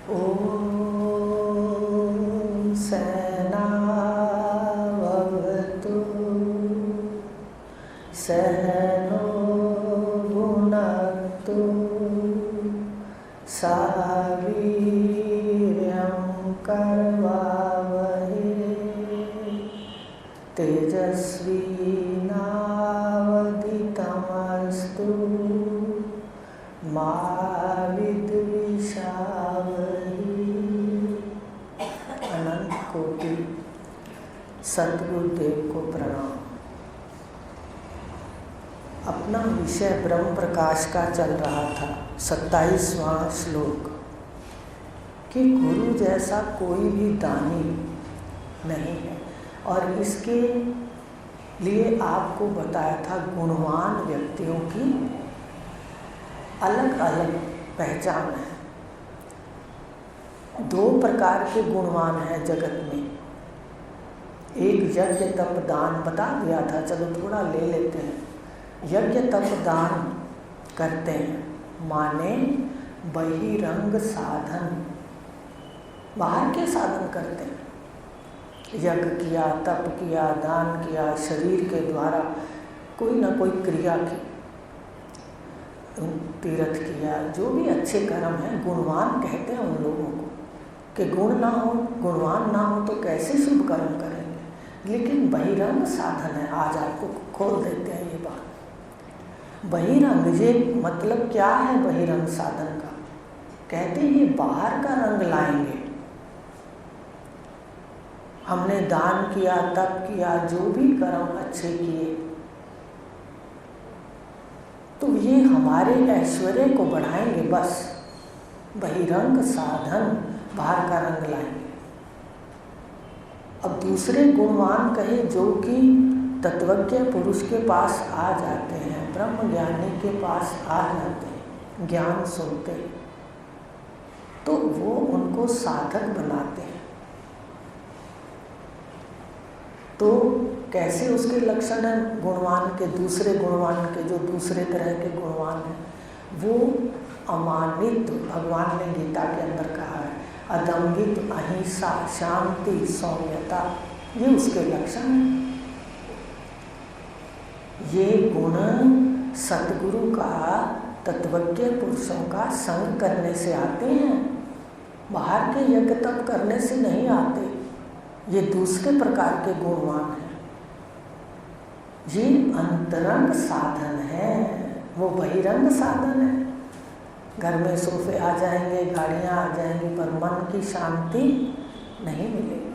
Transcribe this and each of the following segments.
ॐ सहनावतु सहनो भुनक्तु सह वीर्यं करवावहै तेजस्विनावधीतमस्तु मा विद्विषावहै। अनंत कोटि सद्गुरुदेव को प्रणाम। अपना विषय ब्रह्म प्रकाश का चल रहा था। 27वां श्लोक कि गुरु जैसा कोई भी दानी नहीं है। और इसके लिए आपको बताया था गुणवान व्यक्तियों की अलग अलग पहचान है। 2 प्रकार के गुणवान हैं जगत में। एक यज्ञ तप दान बता दिया था, चलो थोड़ा ले लेते हैं। यज्ञ तप दान करते हैं माने बहिरंग साधन, बाहर के साधन करते हैं। यज्ञ किया, तप किया, दान किया, शरीर के द्वारा कोई ना कोई क्रिया की, तीर्थ किया, जो भी अच्छे कर्म हैं गुणवान कहते हैं उन लोगों को। कि गुण ना हो, गुणवान ना हो तो कैसे शुभ कर्म करेंगे। लेकिन बहिरंग साधन है, आज आपको खोल देते हैं ये बात। बहिरंग, ये मतलब क्या है बहिरंग साधन का? कहते हैं ये बाहर का रंग लाएंगे। हमने दान किया, तप किया, जो भी कर्म अच्छे किए तो ये हमारे ऐश्वर्य को बढ़ाएंगे। बस बहिरंग साधन बाहर का रंग लाएंगे। अब दूसरे गुणवान कहे जो कि तत्वज्ञ पुरुष के पास आ जाते हैं, ब्रह्म ज्ञानी के पास आ जाते हैं, ज्ञान सुनते हैं, तो वो उनको साधक बनाते हैं। तो कैसे उसके लक्षण हैं गुणवान के? दूसरे गुणवान के, जो दूसरे तरह के गुणवान हैं, वो अमानित, भगवान ने गीता के अंदर कहा है, अदम्भित, अहिंसा, शांति, सौम्यता, ये उसके लक्षण हैं। ये गुण सतगुरु का, तत्वज्ञ पुरुषों का संग करने से आते हैं, बाहर के यज्ञ तप करने से नहीं आते। ये दूसरे प्रकार के गुणवान हैं। ये अंतरंग साधन है, वो बहिरंग साधन है। घर में सोफे आ जाएंगे, गाड़ियाँ आ जाएंगी, पर मन की शांति नहीं मिलेगी।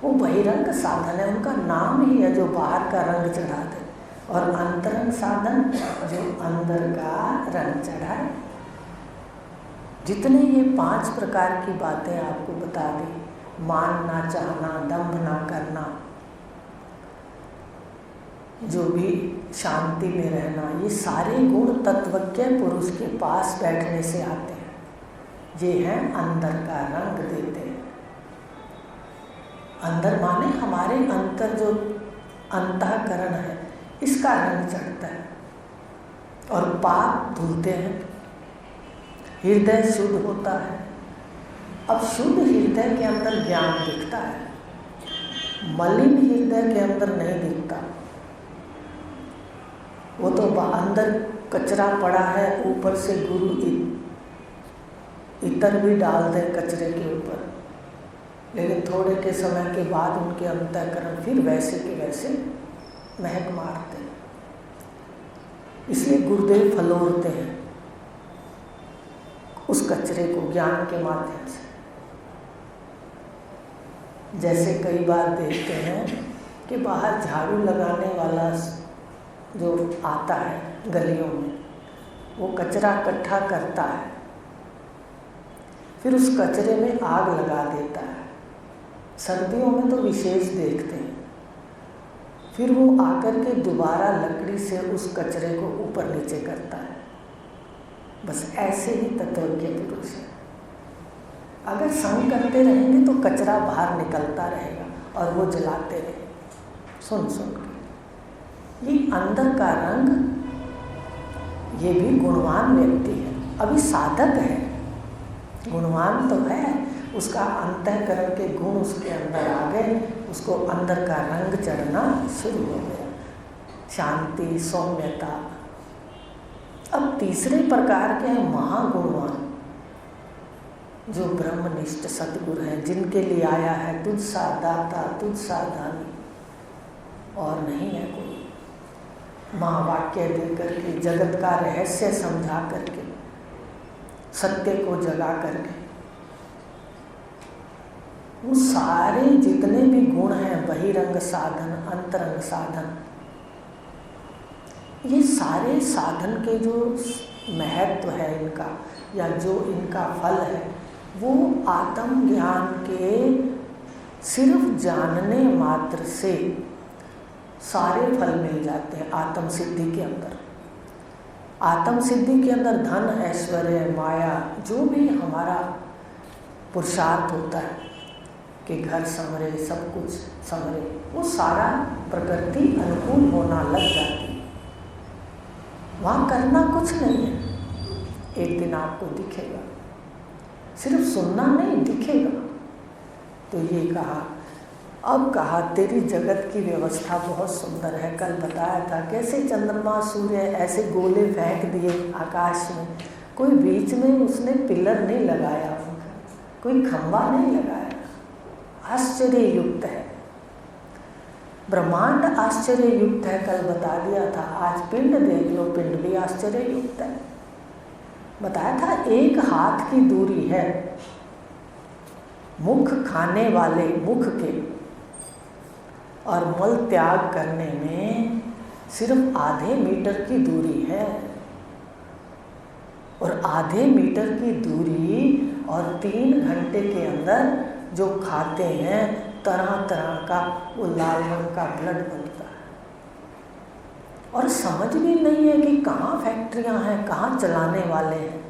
वो बहिरंग साधन है, उनका नाम ही है जो बाहर का रंग चढ़ा दे। और अंतरंग साधन जो अंदर का रंग चढ़ाए। जितने ये 5 प्रकार की बातें आपको बता दी, मान ना चाहना, दंभ ना करना, जो भी शांति में रहना, ये सारे गुण तत्वज्ञ पुरुष के पास बैठने से आते हैं। ये हैं अंदर का रंग देते हैं। अंदर माने हमारे अंतर जो अंतःकरण है, इसका रंग चढ़ता है और पाप धुलते हैं, हृदय शुद्ध होता है। अब शुद्ध हृदय के अंदर ज्ञान दिखता है, मलिन हृदय के अंदर नहीं दिखता। वो तो अंदर कचरा पड़ा है, ऊपर से गुरु इतर भी डाल दे कचरे के ऊपर, लेकिन थोड़े के समय के बाद उनके अंतःकरण फिर वैसे के वैसे महक मारते हैं। इसलिए गुरुदेव फलोरते हैं उस कचरे को ज्ञान के माध्यम से। जैसे कई बार देखते हैं कि बाहर झाड़ू लगाने वाला जो आता है गलियों में, वो कचरा इकट्ठा करता है, फिर उस कचरे में आग लगा देता है। सर्दियों में तो विशेष देखते हैं। फिर वो आकर के दोबारा लकड़ी से उस कचरे को ऊपर नीचे करता है। बस ऐसे ही तत्वज्ञ पुरुष है। अगर संग करते रहेंगे तो कचरा बाहर निकलता रहेगा और वो जलाते रहेंगे सुन सुन के। ये अंदर का रंग, ये भी गुणवान व्यक्ति है, अभी साधक है, गुणवान तो है, उसका अंतःकरण के गुण उसके अंदर आ गए, उसको अंदर का रंग चढ़ना शुरू हो गया, शांति, सौम्यता। अब तीसरे प्रकार के हैं महागुणवान, जो ब्रह्मनिष्ठ सद्गुरु हैं, जिनके लिए आया है तुझ सा दाता, तुझ सा दानी, और नहीं है कोई। महावाक्य दे करके, जगत का रहस्य समझा करके, सत्य को जगा करके, वो सारे जितने भी गुण हैं, बहिरंग साधन, अंतरंग साधन, ये सारे साधन के जो महत्व है इनका, या जो इनका फल है, वो आत्मज्ञान के सिर्फ जानने मात्र से सारे फल मिल जाते हैं। आत्म सिद्धि के अंदर, आत्म सिद्धि के अंदर धन, ऐश्वर्य, माया, जो भी हमारा पुरुषार्थ होता है कि घर संवरे, सब कुछ संवरे, वो सारा प्रकृति अनुकूल होना लग जाती है। वहाँ करना कुछ नहीं है, एक दिन आपको दिखेगा, सिर्फ सुनना नहीं, दिखेगा। तो ये कहा, अब कहा तेरी जगत की व्यवस्था बहुत सुंदर है। कल बताया था कैसे चंद्रमा सूर्य ऐसे गोले फेंक दिए आकाश में, कोई बीच में उसने पिलर नहीं लगाया, कोई खंभा नहीं लगाया, आश्चर्य युक्त है ब्रह्मांड, आश्चर्य युक्त है। कल बता दिया था, आज पिंड देख लो, पिंड भी आश्चर्य युक्त है। बताया था एक हाथ की दूरी है मुख खाने वाले मुख के और मल त्याग करने में सिर्फ आधे मीटर की दूरी है, और आधे मीटर की दूरी और 3 घंटे के अंदर जो खाते हैं तरह तरह का वो लाल रंग का ब्लड बनता है, और समझ भी नहीं है कि कहाँ फैक्ट्रियाँ हैं, कहाँ चलाने वाले हैं।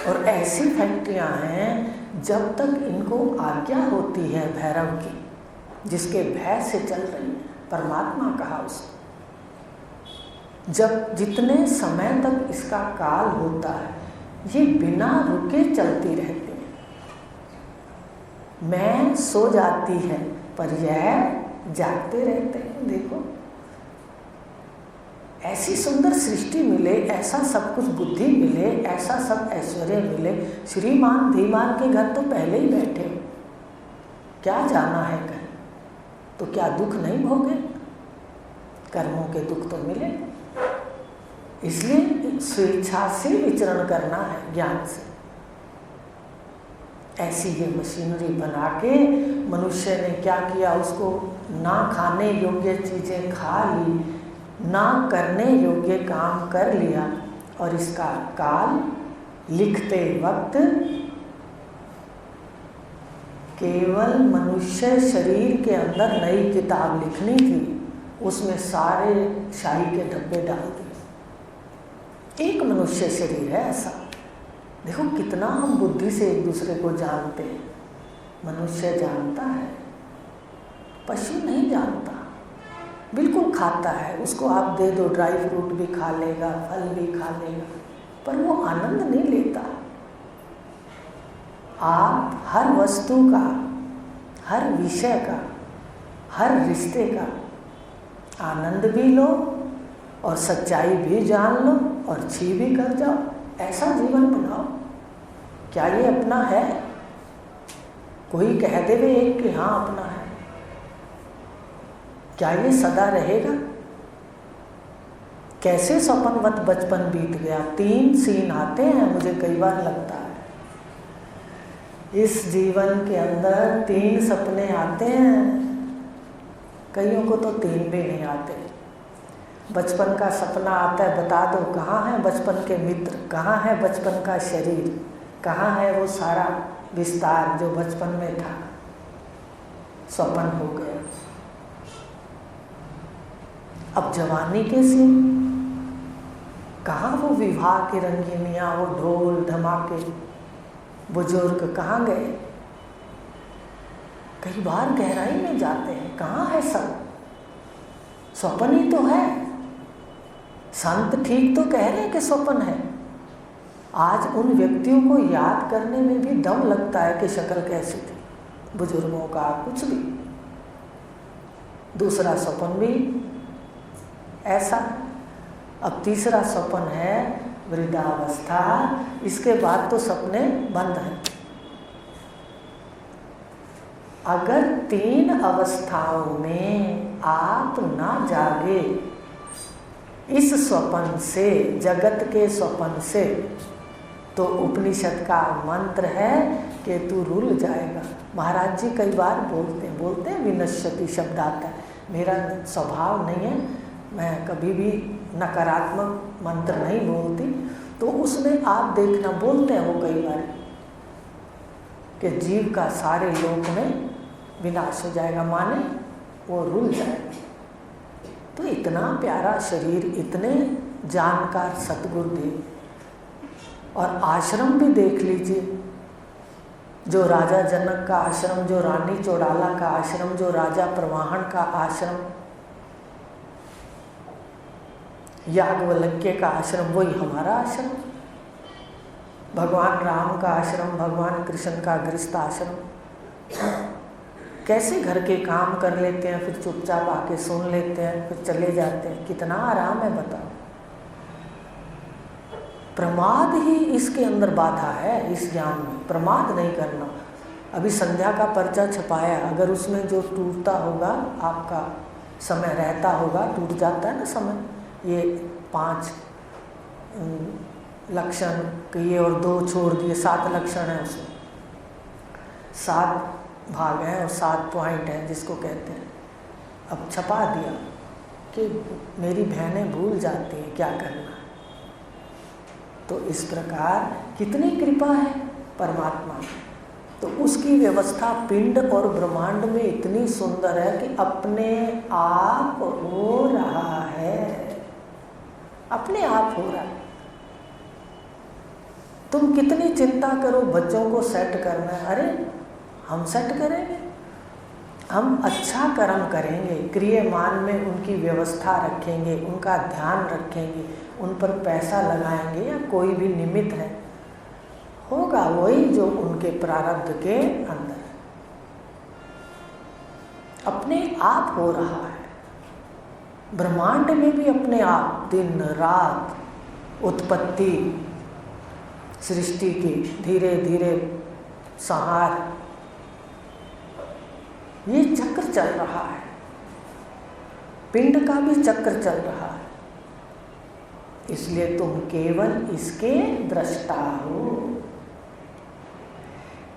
और ऐसी फैक्ट्रियाँ हैं जब तक इनको आज्ञा होती है भैरव की, जिसके भय से चल रही है, परमात्मा कहा उसको, जब जितने समय तक इसका काल होता है ये बिना रुके चलती रहती है। मैं सो जाती है पर यह जागते रहते हैं। देखो ऐसी सुंदर सृष्टि मिले, ऐसा सब कुछ बुद्धि मिले, ऐसा सब ऐश्वर्य मिले, श्रीमान धीमान के घर तो पहले ही बैठे हो, क्या जाना है कहीं, तो क्या दुख नहीं भोगे, कर्मों के दुख तो मिले। इसलिए स्वेच्छा से विचरण करना है ज्ञान से। ऐसी ये मशीनरी बना के मनुष्य ने क्या किया, उसको ना खाने योग्य चीज़ें खा ली, ना करने योग्य काम कर लिया, और इसका काल लिखते वक्त केवल मनुष्य शरीर के अंदर नई किताब लिखनी थी, उसमें सारे शाही के डब्बे डाल दिए। एक मनुष्य शरीर है ऐसा। देखो कितना हम बुद्धि से एक दूसरे को जानते हैं। मनुष्य जानता है, पशु नहीं जानता, बिल्कुल खाता है, उसको आप दे दो ड्राई फ्रूट भी खा लेगा, फल भी खा लेगा, पर वो आनंद नहीं लेता। आप हर वस्तु का, हर विषय का, हर रिश्ते का आनंद भी लो और सच्चाई भी जान लो और छी भी कर जाओ, ऐसा जीवन बनाओ। क्या ये अपना है? कोई कह देवे एक कि हाँ अपना है, क्या ये सदा रहेगा? कैसे स्वप्नवत बचपन बीत गया। 3 सीन आते हैं, मुझे कई बार लगता है इस जीवन के अंदर 3 सपने आते हैं, कईयों को तो 3 भी नहीं आते। बचपन का सपना आता है, बता दो कहाँ है बचपन के मित्र, कहाँ है बचपन का शरीर, कहाँ है वो सारा विस्तार जो बचपन में था, स्वप्न हो गया। अब जवानी के सीन, कहाँ वो विवाह की रंगीनियाँ, वो ढोल धमाके, बुजुर्ग कहाँ गए? कई बार गहराई में जाते हैं, कहाँ है सब? स्वप्न ही तो है। संत ठीक तो कह रहे हैं कि स्वप्न है, आज उन व्यक्तियों को याद करने में भी दम लगता है कि शक्ल कैसी थी, बुजुर्गों का कुछ भी। दूसरा स्वप्न भी ऐसा। अब तीसरा स्वप्न है वृद्धावस्था। इसके बाद तो सपने बंद हैं। अगर 3 अवस्थाओं में आप ना जागे इस स्वप्न से, जगत के स्वप्न से, तो उपनिषद का मंत्र है कि तू रुल जाएगा। महाराज जी कई बार बोलते हैं विनश्यति शब्द आता है। मेरा स्वभाव नहीं है, मैं कभी भी नकारात्मक मंत्र नहीं बोलती, तो उसमें आप देखना बोलते हैं वो कई बार कि जीव का सारे लोक में विनाश हो जाएगा, माने वो रुल जाएगा। तो इतना प्यारा शरीर, इतने जानकार सतगुरुदेव, और आश्रम भी देख लीजिए, जो राजा जनक का आश्रम, जो रानी चौड़ाला का आश्रम, जो राजा प्रवाहन का आश्रम, याज्ञवल्क्य का आश्रम, वही हमारा आश्रम। भगवान राम का आश्रम, भगवान कृष्ण का गृहस्थ आश्रम। कैसे घर के काम कर लेते हैं, फिर चुपचाप आके सुन लेते हैं, फिर चले जाते हैं। कितना आराम है बताओ। प्रमाद ही इसके अंदर बाधा है, इस ज्ञान में प्रमाद नहीं करना। अभी संध्या का पर्चा छपाया, अगर उसमें जो टूटता होगा, आपका समय रहता होगा, टूट जाता है ना समय, ये 5 लक्षण किए और 2 छोड़ दिए, 7 लक्षण हैं उसमें, 7 भाग हैं और 7 पॉइंट हैं जिसको कहते हैं। अब छपा दिया कि मेरी बहनें भूल जाती हैं क्या करना। तो इस प्रकार कितनी कृपा है परमात्मा। तो उसकी व्यवस्था पिंड और ब्रह्मांड में इतनी सुंदर है कि अपने आप हो रहा है, अपने आप हो रहा है। तुम कितनी चिंता करो बच्चों को सेट करना है, अरे हम सेट करेंगे, हम अच्छा कर्म करेंगे, क्रियमान में उनकी व्यवस्था रखेंगे, उनका ध्यान रखेंगे, उन पर पैसा लगाएंगे या कोई भी निमित्त है, होगा वही जो उनके प्रारब्ध के अंदर अपने आप हो रहा है। ब्रह्मांड में भी अपने आप दिन रात उत्पत्ति सृष्टि की धीरे धीरे संहार, ये चक्र चल रहा है। पिंड का भी चक्र चल रहा है। इसलिए तुम केवल इसके दृष्टा हो,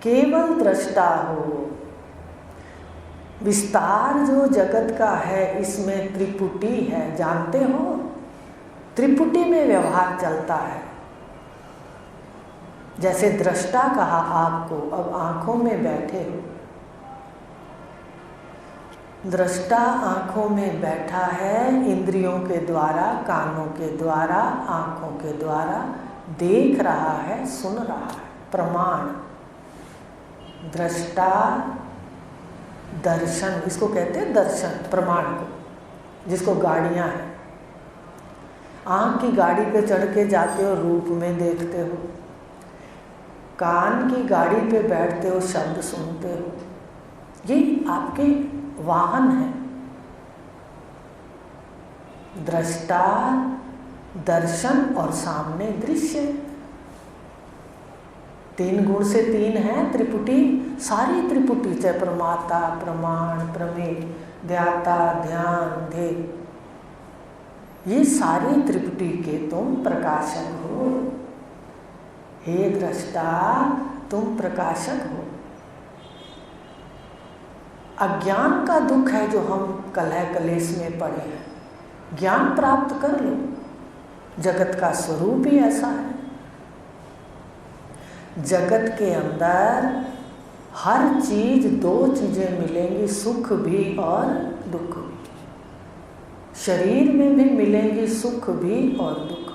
केवल दृष्टा हो। विस्तार जो जगत का है इसमें त्रिपुटी है, जानते हो? त्रिपुटी में व्यवहार चलता है। जैसे दृष्टा कहा आपको, अब आंखों में बैठे हो, दृष्टा आँखों में बैठा है, इंद्रियों के द्वारा, कानों के द्वारा, आँखों के द्वारा देख रहा है, सुन रहा है। प्रमाण, दृष्टा, दर्शन, इसको कहते हैं दर्शन, प्रमाण को, जिसको गाड़ियाँ हैं। आँख की गाड़ी पे चढ़ के जाते हो, रूप में देखते हो। कान की गाड़ी पे बैठते हो, शब्द सुनते हो। ये आपके वाहन है। दृष्टा, दर्शन और सामने दृश्य। 3 गुण से 3 है त्रिपुटी, सारी त्रिपुटी, चाहे प्रमाता, प्रमाण, प्रमेय, ध्याता, ध्यान, ध्येय, ये सारी त्रिपुटी के तुम प्रकाशक हो। हे दृष्टा, तुम प्रकाशक हो। अज्ञान का दुख है जो हम कलह कलेश में पड़े हैं। ज्ञान प्राप्त कर लो, जगत का स्वरूप ही ऐसा है। जगत के अंदर हर चीज, 2 चीजें मिलेंगी, सुख भी और दुख भी। शरीर में भी मिलेंगी सुख भी और दुख।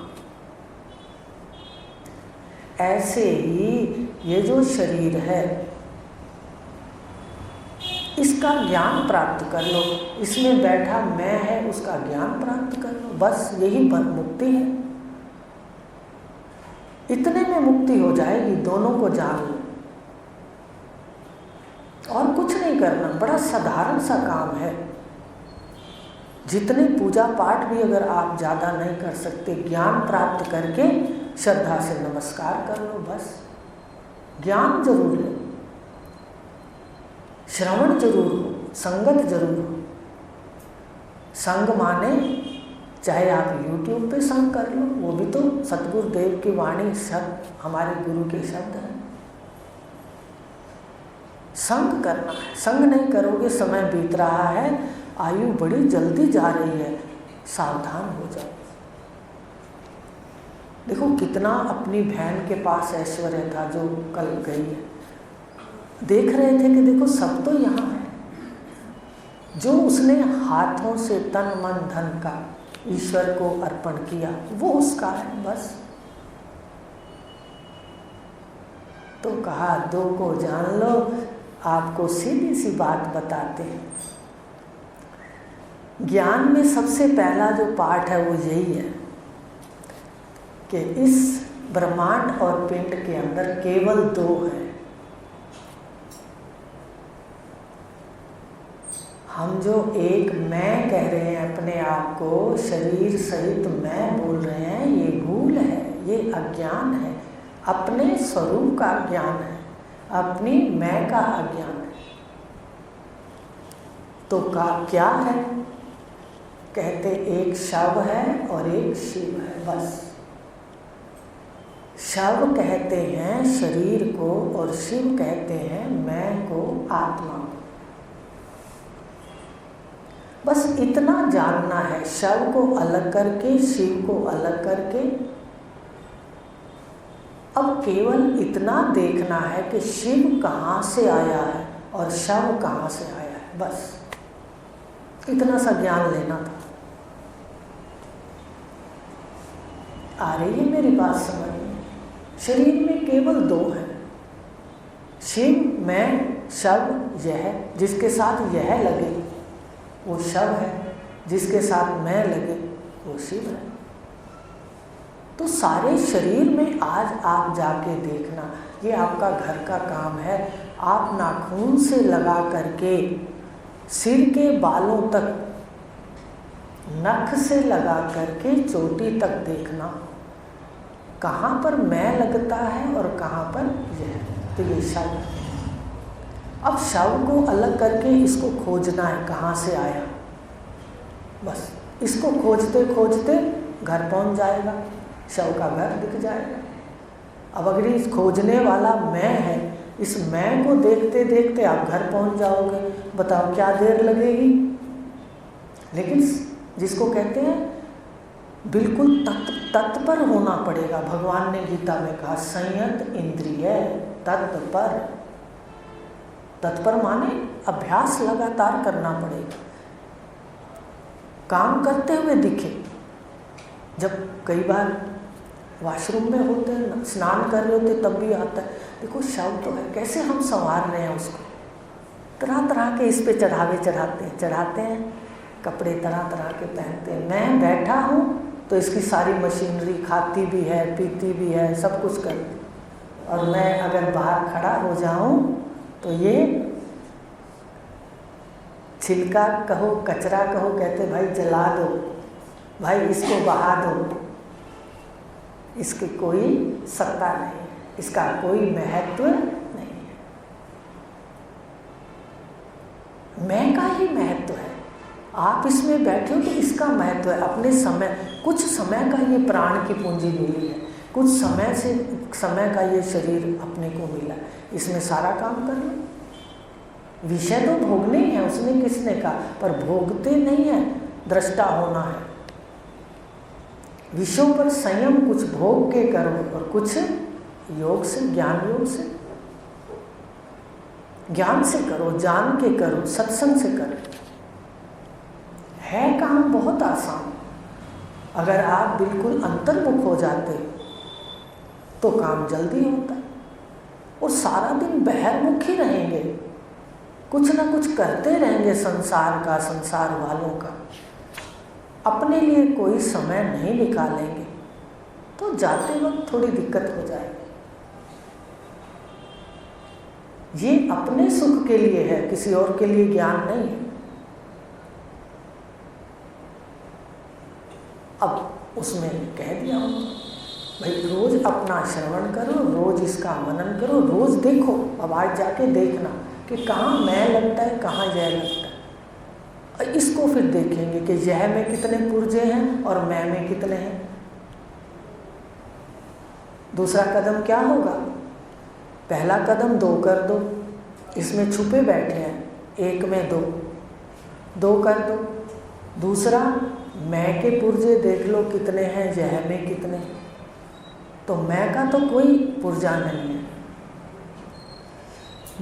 ऐसे ही ये जो शरीर है इसका ज्ञान प्राप्त कर लो। इसमें बैठा मैं है, उसका ज्ञान प्राप्त कर लो, बस यही मुक्ति है। इतने में मुक्ति हो जाएगी। दोनों को जान लो और कुछ नहीं करना, बड़ा साधारण सा काम है। जितने पूजा पाठ भी अगर आप ज़्यादा नहीं कर सकते, ज्ञान प्राप्त करके श्रद्धा से नमस्कार कर लो, बस। ज्ञान जरूर ले, श्रवण जरूर हो, संगत जरूर हो। संग माने चाहे आप YouTube पे संग कर लो, वो भी तो सतगुरुदेव की वाणी, शब्द, हमारे गुरु के शब्द हैं। संग करना है, संग नहीं करोगे समय बीत रहा है, आयु बड़ी जल्दी जा रही है, सावधान हो जाओ। देखो कितना अपनी बहन के पास ऐश्वर्य था जो कल गई है। देख रहे थे कि देखो सब तो यहाँ है, जो उसने हाथों से तन मन धन का ईश्वर को अर्पण किया वो उसका है, बस। तो कहा दो को जान लो, आपको सीधी सी बात बताते हैं। ज्ञान में सबसे पहला जो पाठ है वो यही है कि इस ब्रह्मांड और पिंड के अंदर केवल दो है। हम जो एक मैं कह रहे हैं अपने आप को, शरीर सहित मैं बोल रहे हैं, ये भूल है, ये अज्ञान है, अपने स्वरूप का ज्ञान है, अपनी मैं का अज्ञान है। तो क्या है? कहते एक शव है और एक शिव है, बस। शव कहते हैं शरीर को और शिव कहते हैं मैं को, आत्मा को। बस इतना जानना है, शव को अलग करके, शिव को अलग करके। अब केवल इतना देखना है कि शिव कहाँ से आया है और शव कहाँ से आया है, बस इतना सा ज्ञान लेना था। आ रही है मेरी बात समझ में? शरीर में केवल दो है, शिव, मैं, शव, यह। जिसके साथ यह लगे वो शव है, जिसके साथ मैं लगे वो शिव है। तो सारे शरीर में आज आप जाके देखना, ये आपका घर का काम है। आप नाखून से लगा करके सिर के बालों तक, नख से लगा करके चोटी तक देखना, कहाँ पर मैं लगता है और कहाँ पर यह। तो ये शव है। अब शव को अलग करके इसको खोजना है, कहाँ से आया, बस। इसको खोजते खोजते घर पहुँच जाएगा, शव का घर दिख जाएगा। अब अगर इस खोजने वाला मैं है, इस मैं को देखते देखते आप घर पहुँच जाओगे, बताओ क्या देर लगेगी। लेकिन जिसको कहते हैं बिल्कुल तत्पर होना पड़ेगा। भगवान ने गीता में कहा संयत इंद्रिय तत्पर। तत्पर माने अभ्यास लगातार करना पड़ेगा, काम करते हुए दिखे। जब कई बार वॉशरूम में होते हैं, स्नान कर रहे होते, तब भी आता है, देखो शव तो है, कैसे हम संवार रहे हैं उसको। तरह तरह के इस पे चढ़ावे चढ़ाते हैं, कपड़े तरह तरह के पहनते हैं। मैं बैठा हूँ तो इसकी सारी मशीनरी खाती भी है, पीती भी है, सब कुछ करती। और मैं अगर बाहर खड़ा हो जाऊँ तो ये छिलका कहो, कचरा कहो, कहते भाई जला दो, भाई इसको बहा दो, इसकी कोई सत्ता नहीं, इसका कोई महत्व नहीं है। मैं का ही महत्व है। आप इसमें बैठे हो तो इसका महत्व है। अपने समय, कुछ समय का ये प्राण की पूंजी मिली है, कुछ समय का ये शरीर अपने को मिला, इसमें सारा काम कर लो। विषय तो भोगने ही है, उसने किसने कहा, पर भोगते नहीं है, दृष्टा होना है। विषयों पर संयम कुछ भोग के करो और कुछ योग से, ज्ञान योग से, ज्ञान से करो, जान के करो, सत्संग से करो। है काम बहुत आसान। अगर आप बिल्कुल अंतर्मुख हो जाते तो काम जल्दी होता है। और सारा दिन बहिर्मुख ही रहेंगे, कुछ ना कुछ करते रहेंगे संसार का, संसार वालों का, अपने लिए कोई समय नहीं निकालेंगे तो जाते वक्त थोड़ी दिक्कत हो जाएगी। ये अपने सुख के लिए है, किसी और के लिए ज्ञान नहीं है। अब उसमें कह दिया भाई रोज अपना श्रवण करो, रोज इसका मनन करो, रोज देखो। अब आज जाके देखना कि कहाँ मैं लगता है, कहाँ जय लगता है। और इसको फिर देखेंगे कि जय में कितने पुर्जे हैं और मैं में कितने हैं। दूसरा कदम क्या होगा? पहला कदम 2 कर दो, इसमें छुपे बैठे हैं, 1 में 2 कर दो। दूसरा मैं के पुर्जे देख लो कितने हैं, जय में कितने हैं। तो मैं का तो कोई पुर्जा नहीं है।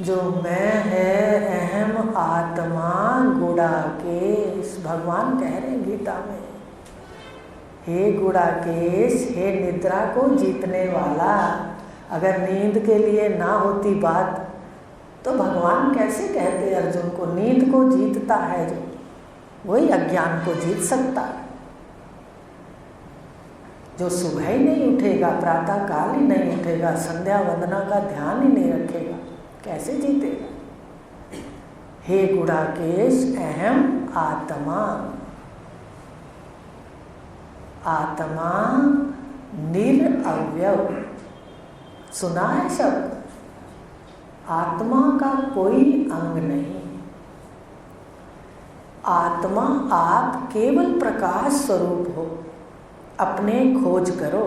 जो मैं है अहम आत्मा गुड़ाकेश, भगवान कह रहे हैं गीता में, हे गुड़ाकेश, हे निद्रा को जीतने वाला। अगर नींद के लिए ना होती बात तो भगवान कैसे कहते अर्जुन को? नींद को जीतता है जो, वही अज्ञान को जीत सकता है। जो सुबह ही नहीं उठेगा, प्रातः काल ही नहीं उठेगा, संध्या वंदना का ध्यान ही नहीं रखेगा, कैसे जीतेगा? हे गुड़ाकेश अहम आत्मा, आत्मा निरअवयव। सुना है शब्द? आत्मा का कोई अंग नहीं। आत्मा आप केवल प्रकाश स्वरूप हो, अपने खोज करो।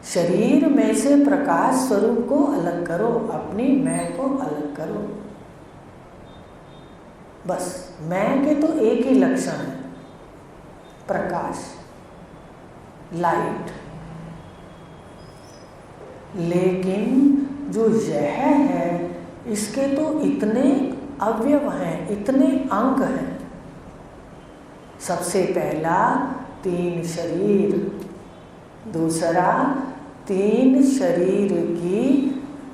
शरीर में से प्रकाश स्वरूप को अलग करो, अपनी मैं को अलग करो। बस मैं के तो एक ही लक्षण है, प्रकाश, लाइट। लेकिन जो यह है इसके तो इतने अवयव हैं, इतने अंग हैं। सबसे पहला 3 शरीर, दूसरा 3 शरीर की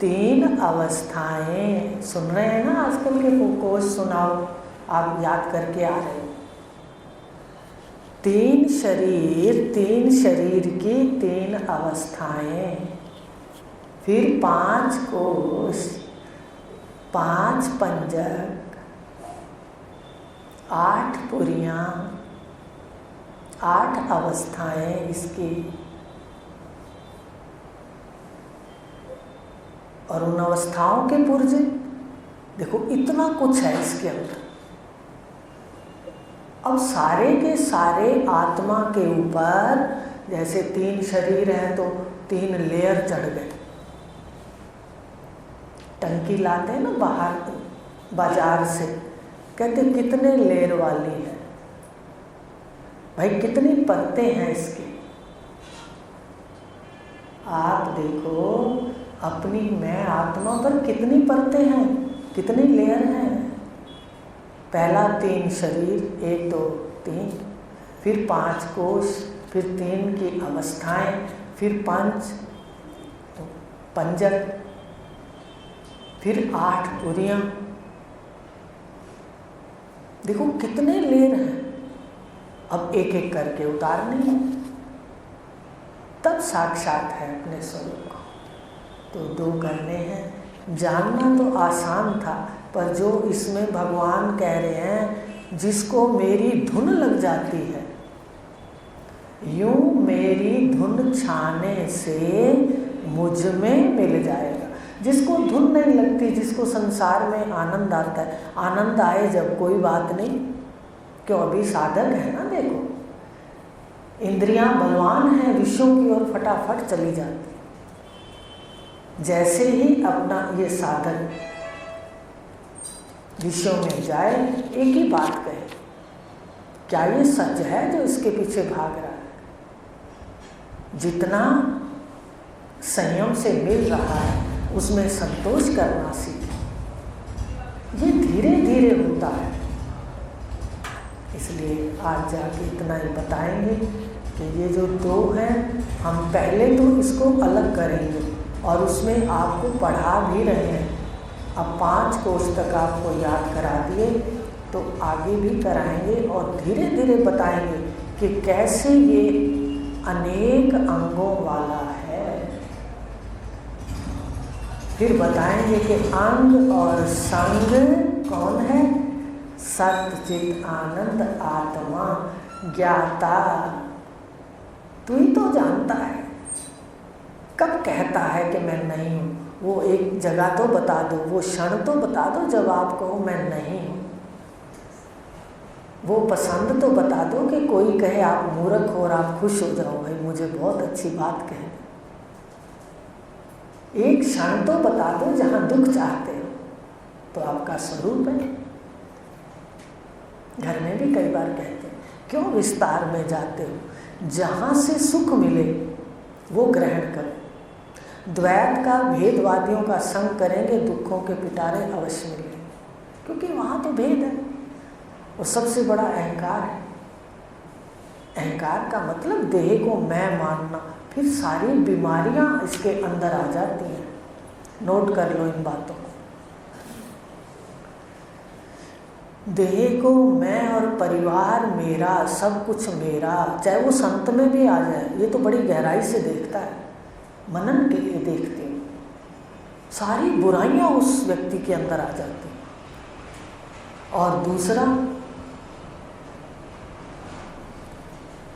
3 अवस्थाएं। सुन रहे हैं ना? आजकल के कोर्स सुनाओ, आप याद करके आ रहे हो। 3 शरीर की 3 अवस्थाएं, फिर 5 कोश, 5 पंजक, 8 पुरियां, 8 अवस्थाएं इसकी। और उन अवस्थाओं के पुर्जे देखो, इतना कुछ है इसके अंदर। अब सारे के सारे आत्मा के ऊपर जैसे 3 शरीर हैं तो 3 लेयर चढ़ गए। टंकी लाते हैं ना बाहर बाजार से, कहते कितने लेयर वाली है भाई, कितनी परतें हैं इसकी। आप देखो अपनी मैं आत्मा पर कितनी परतें हैं, कितने लेयर हैं। पहला 3 शरीर, 1 2 3, फिर 5 कोश, फिर 3 की अवस्थाएं, फिर 5 पंजक, फिर 8 पुरियां। देखो कितने लेयर हैं। अब एक एक करके उतारनी है, तब साक्षात है अपने स्वरूप को। तो 2 करने हैं। जानना तो आसान था, पर जो इसमें भगवान कह रहे हैं, जिसको मेरी धुन लग जाती है, यूं मेरी धुन छाने से मुझ में मिल जाएगा। जिसको धुन नहीं लगती, जिसको संसार में आनंद आता है, आनंद आए जब कोई बात नहीं, क्यों अभी साधक है ना। देखो इंद्रियां बलवान हैं, विषयों की ओर फटाफट चली जाती। जैसे ही अपना ये साधक विषयों में जाए, एक ही बात कहे, क्या ये सच है जो इसके पीछे भाग रहा है? जितना संयम से मिल रहा है उसमें संतोष करना सीखे। ये धीरे धीरे होता है। इसलिए आज जाके इतना ही बताएंगे कि ये जो 2 हैं, हम पहले तो इसको अलग करेंगे और उसमें आपको पढ़ा भी रहे हैं। अब 5 कोश तक आपको याद करा दिए, तो आगे भी कराएंगे और धीरे धीरे बताएंगे कि कैसे ये अनेक अंगों वाला है। फिर बताएंगे कि अंग और संग कौन है? सच्चित आनंद आत्मा ज्ञाता। तू ही तो जानता है। कब कहता है कि मैं नहीं हूँ? वो एक जगह तो बता दो, वो क्षण तो बता दो जब आप कहो मैं नहीं हूँ। वो पसंद तो बता दो कि कोई कहे आप मूर्ख हो और आप खुश हो जाओ, भाई मुझे बहुत अच्छी बात कहे। एक क्षण तो बता दो जहाँ दुख चाहते हो, तो आपका स्वरूप है। घर में भी कई बार कहते हैं क्यों विस्तार में जाते हो? जहाँ से सुख मिले वो ग्रहण करो। द्वैत का, भेदवादियों का संग करेंगे, दुखों के पिटारे अवश्य मिलेंगे, क्योंकि वहाँ तो भेद है। और सबसे बड़ा अहंकार है। अहंकार का मतलब देह को मैं मानना, फिर सारी बीमारियां इसके अंदर आ जाती हैं। नोट कर लो इन बातों को। देह को मैं और परिवार मेरा, सब कुछ मेरा, चाहे वो संत में भी आ जाए, ये तो बड़ी गहराई से देखता है, मनन के लिए देखती हूँ। सारी बुराइयां उस व्यक्ति के अंदर आ जाती हैं। और दूसरा,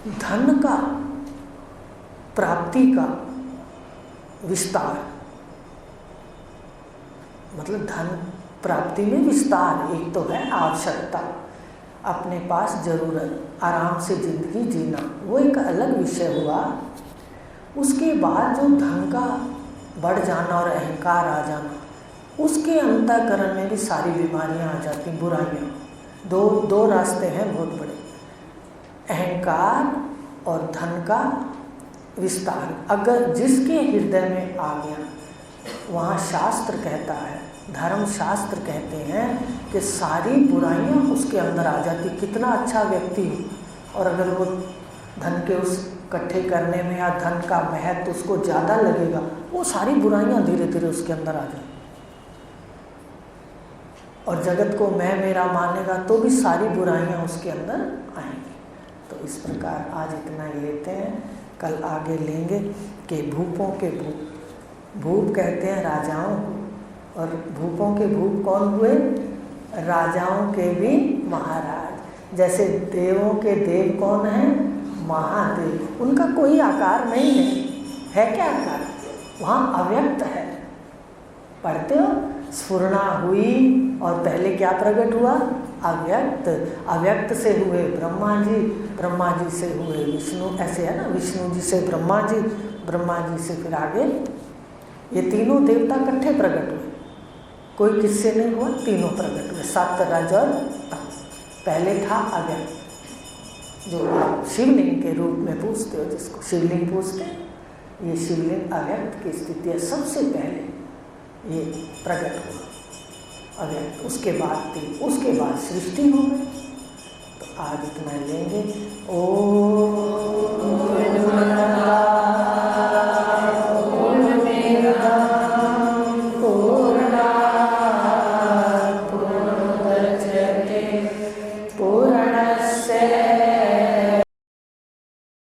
धन का, प्राप्ति का विस्तार, मतलब धन प्राप्ति में विस्तार। एक तो है आवश्यकता, अपने पास जरूरत, आराम से जिंदगी जीना, वो एक अलग विषय हुआ। उसके बाद जो धन का बढ़ जाना और अहंकार आ जाना, उसके अंतःकरण में भी सारी बीमारियां आ जाती, बुराइयां। दो रास्ते हैं बहुत बड़े, अहंकार और धन का विस्तार। अगर जिसके हृदय में आ गया, वहाँ शास्त्र कहता है, धर्म शास्त्र कहते हैं कि सारी बुराइयां उसके अंदर आ जाती। कितना अच्छा व्यक्ति हो और अगर वो धन के उस इकट्ठे करने में या धन का महत्व उसको ज़्यादा लगेगा, वो सारी बुराइयां धीरे धीरे उसके अंदर आ जाएंगी। और जगत को मैं मेरा मानेगा तो भी सारी बुराइयां उसके अंदर आएंगी। तो इस प्रकार आज इतना ही लेते हैं, कल आगे लेंगे कि भूपों के भूप। भूप कहते हैं राजाओं को, और भूपों के भूप कौन हुए? राजाओं के भी महाराज। जैसे देवों के देव कौन हैं? महादेव। उनका कोई आकार नहीं है क्या आकार? वहाँ अव्यक्त है। पढ़ते हो, स्फुरणा हुई और पहले क्या प्रकट हुआ? अव्यक्त। अव्यक्त से हुए ब्रह्मा जी, ब्रह्मा जी से हुए विष्णु, ऐसे है ना, विष्णु जी से ब्रह्मा जी, ब्रह्मा जी से फिर आगे ये तीनों देवता इकट्ठे प्रकट हुए। कोई किससे नहीं हुआ, तीनों प्रकट हुए, सत रज और तम। पहले था अव्यक्त, जो आप शिवलिंग के रूप में पूछते हो, जिसको शिवलिंग पूछते हैं, ये शिवलिंग अव्यक्त की स्थिति है। सबसे पहले ये प्रकट हुआ अव्यक्त, उसके बाद सृष्टि हो गई। तो आज इतना लेंगे। ओम